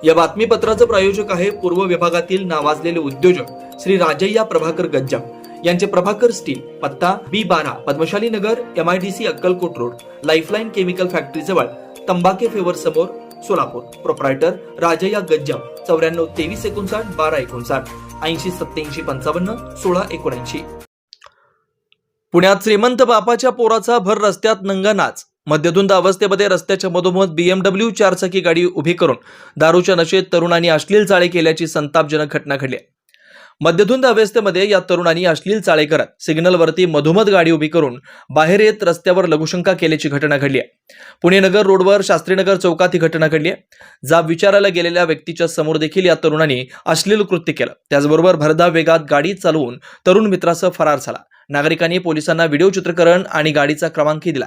या बातमीपत्राचे प्रायोजक आहे पूर्व विभागातील नावाजलेले उद्योजक श्री राजय्या प्रभाकर गज्जाम यांचे प्रभाकर स्टील, पत्ता B12 पद्मशाली नगर, MIDC Akkalkot road, lifeline chemical factory जवळ, तंबाके फेवर समोर, सोलापूर. प्रोप्रायटर राजय्या गज्जाम 94 23 59 12 59 80 87 55 16 79. पुण्यात श्रीमंत बापाच्या पोराचा भर रस्त्यात नंगा नाच. मद्यधुंद अवस्थेमध्ये रस्त्याच्या मधोमध BMW 4 गाडी उभी करून दारूच्या नशेत तरुणांनी अश्लील चाळे केल्याची संतापजनक घटना घडली. मद्यधुंद अवस्थेमध्ये या तरुणांनी अश्लील चाळे करत सिग्नलवरती मधोमध गाडी उभी करून बाहेर येत रस्त्यावर लघुशंका केल्याची घटना घडली आहे. पुणे नगर रोडवर शास्त्रीनगर चौकात ही घटना घडली आहे. जाब विचारायला गेलेल्या व्यक्तीच्या समोर देखील या तरुणांनी अश्लील कृत्य केलं. त्याचबरोबर भरधाव वेगात गाडी चालवून तरुण मित्रासह फरार झाला. नागरिकांनी पोलिसांना व्हिडिओ चित्रीकरण आणि गाडीचा क्रमांकही दिला.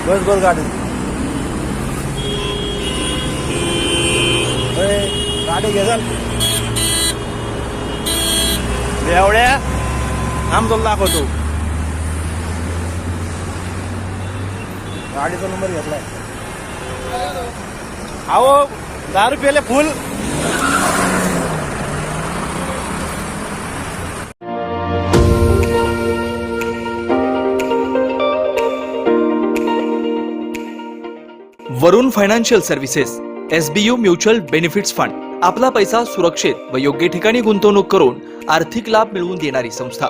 बस गोल गाडी गाडी घे एवढ्या आम तुला दाखवतो. गाडीचा नंबर घेतलाय. अहो 10 रुपयाले full. Varun financial services SBU mutual benefits fund आपला पैसा सुरक्षित व योग्य ठिकाणी गुंतवणूक करून आर्थिक लाभ मिळवून देणारी संस्था.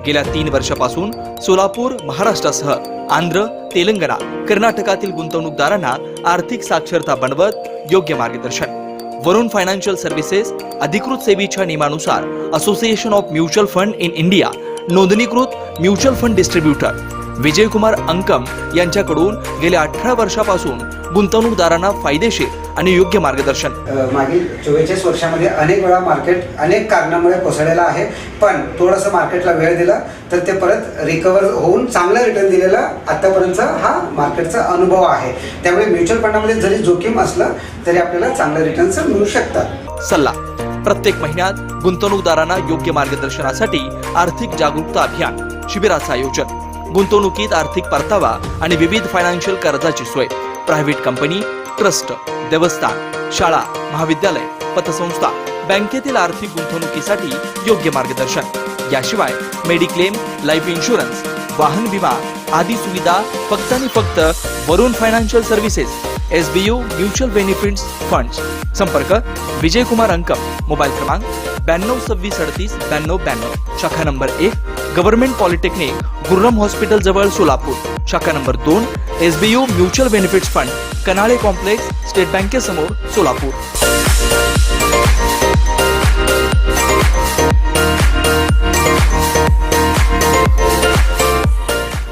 गेल्या 3 वर्षापासून सोलापूर, महाराष्ट्रासह आंध्र, तेलंगणा, कर्नाटकातील गुंतवणूकदारांना आर्थिक साक्षरता बनवत योग्य मार्गदर्शन. वरुण फायनान्शियल सर्व्हिसेस अधिकृत सेवेच्या नियमानुसार association of mutual fund in India नोंदणीकृत mutual fund distributor Vijaykumar Ankam यांच्याकडून गेल्या 18 वर्षापासून गुंतवणूकदारांना फायदेशीर आणि योग्य मार्गदर्शन. मागील 44 वर्षामध्ये अनेक वेळा मार्केट अनेक कारणामुळे कोसळलेला आहे, पण थोडंसं मार्केटला वेळ दिला तर ते परत रिकवर होऊन चांगलं रिटर्न दिलेला आतापर्यंतचा हा मार्केटचा अनुभव आहे. त्यामुळे म्युच्युअल फंडामध्ये जरी जोखीम असलं तरी आपल्याला चांगलं रिटर्न्स मिळू शकतात. सल्ला प्रत्येक महिन्यात गुंतवणूकदारांना योग्य मार्गदर्शनासाठी आर्थिक जागरूकता अभियान शिबिराचं आयोजन. गुंतवणुकीत आर्थिक परतावा आणि विविध फायनान्शियल कर्जाची सोय. प्रायव्हेट कंपनी, ट्रस्ट, देवस्थान, शाळा, महाविद्यालय, पतसंस्था, बँकेतील आर्थिक गुंतवणुकीसाठी योग्य मार्गदर्शन. याशिवाय मेडिक्लेम, लाईफ इन्शुरन्स, वाहन विमा आदी सुविधा फक्त आणि फक्त Varun financial services SBU mutual benefits funds. संपर्क विजयकुमार अंकम. मोबाईल क्रमांक 92 26 38 92 92. शाखा number 1 government polytechnic, Gurram hospital जवळ, सोलापूर. शाखा number 2 SBU mutual benefits fund, Kanale complex, state बँकेसमोर, सोलापूर.